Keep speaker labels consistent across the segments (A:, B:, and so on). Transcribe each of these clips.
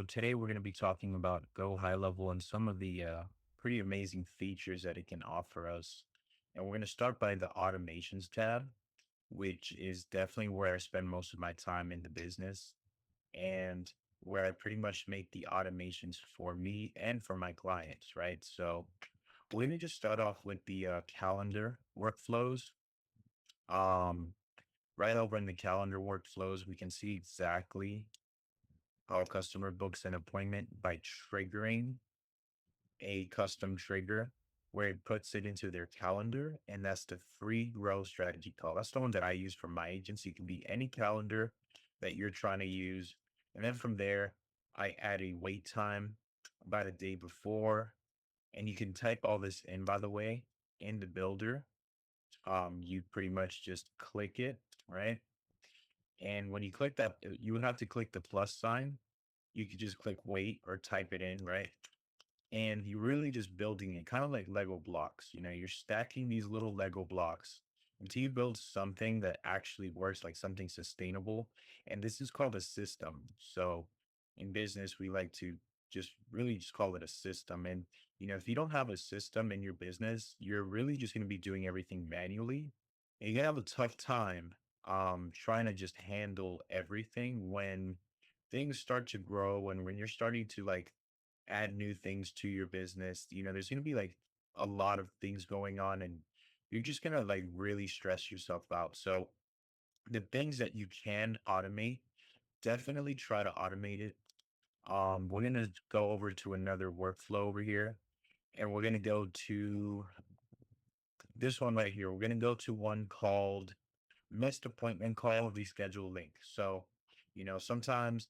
A: So today we're going to be talking about Go High Level and some of the pretty amazing features that it can offer us. And we're going to start by the automations tab, which is definitely where I spend most of my time in the business and where I pretty much make the automations for me and for my clients, right? So we're going to just start off with the calendar workflows. Um, right over in the calendar workflows, we can see exactly how a customer books an appointment by triggering a custom trigger where it puts it into their calendar. And that's the free growth strategy call. That's the one that I use for my agency. It can be any calendar that you're trying to use. And then from there, I add a wait time about a day before. And you can type all this in, by the way, in the builder. You pretty much just click it, right? And when you click that, you would have to click the plus sign. You could just click wait or type it in, right? And you're really just building it kind of like Lego blocks. You're stacking these little Lego blocks until you build something that actually works, like something sustainable. And this is called a system. So in business, we like to just really just call it a system. And, if you don't have a system in your business, you're really just going to be doing everything manually. And you're going to have a tough time trying to just handle everything when things start to grow and when you're starting to like add new things to your business. There's going to be like a lot of things going on and you're just going to like really stress yourself out. So the things that you can automate, definitely try to automate it. We're going to go over to another workflow over here and we're going to go to this one right here. We're going to go to one called missed appointment call reschedule link. So, sometimes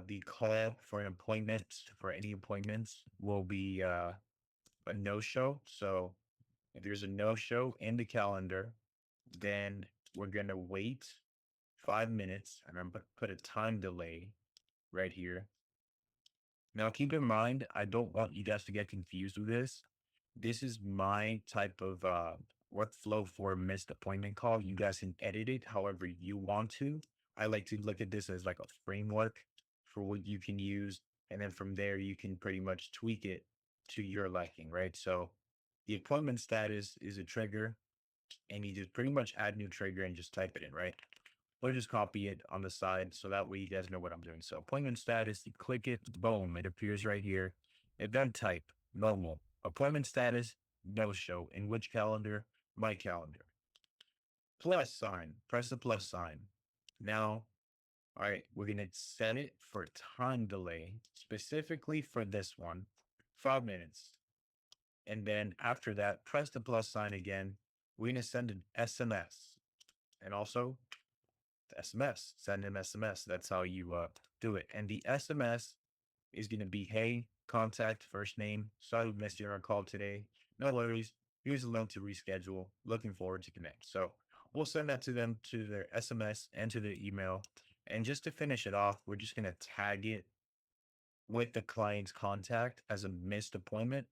A: the call for an appointment for any appointments will be a no show. So if there's a no show in the calendar, then we're gonna wait 5 minutes and I'm gonna put a time delay right here. Now keep in mind, I don't want you guys to get confused with this. This is my type of workflow for a missed appointment call. You guys can edit it however you want to. I like to look at this as like a framework for what you can use. And then from there, you can pretty much tweak it to your liking, right? So the appointment status is a trigger, and you just pretty much add new trigger and just type it in, right? Or just copy it on the side so that way you guys know what I'm doing. So appointment status, you click it, boom, it appears right here. Event type, normal. Appointment status, no show. In which calendar? My calendar. Plus sign, press the plus sign. Now, all right, we're going to set it for time delay, specifically for this one, 5 minutes. And then after that, press the plus sign again. We're going to send an SMS. And also SMS, send him SMS. That's how you do it. And the SMS is going to be, hey, contact, first name. Sorry we missed your call today. No worries. Here's a link to reschedule. Looking forward to connect. So we'll send that to them to their SMS and to their email. And just to finish it off, we're just going to tag it with the client's contact as a missed appointment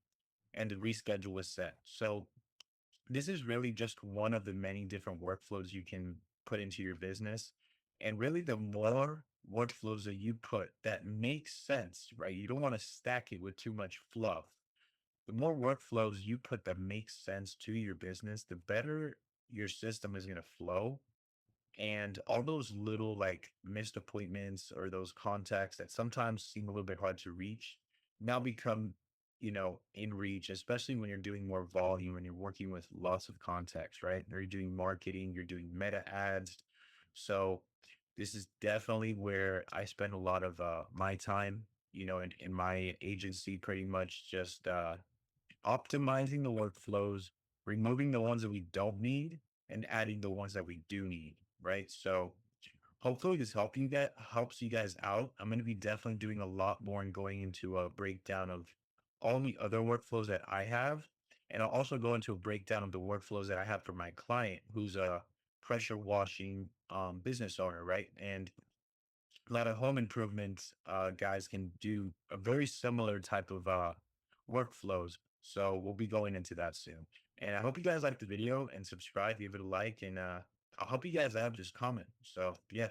A: and the reschedule was set. So this is really just one of the many different workflows you can put into your business. And really, the more workflows that you put that make sense, right? You don't want to stack it with too much fluff. The more workflows you put that make sense to your business, the better your system is going to flow. And all those little like missed appointments or those contacts that sometimes seem a little bit hard to reach now become, in reach, especially when you're doing more volume and you're working with lots of contacts, right? Or you're doing marketing, you're doing meta ads. So this is definitely where I spend a lot of my time, in my agency, pretty much just optimizing the workflows, removing the ones that we don't need, and adding the ones that we do need, right? So hopefully this helps you guys out. I'm going to be definitely doing a lot more and going into a breakdown of all the other workflows that I have. And I'll also go into a breakdown of the workflows that I have for my client, who's a pressure washing business owner, right? And a lot of home improvement guys can do a very similar type of workflows. So we'll be going into that soon. And I hope you guys like the video and subscribe, give it a like, and I hope you guys have just comment. So yeah.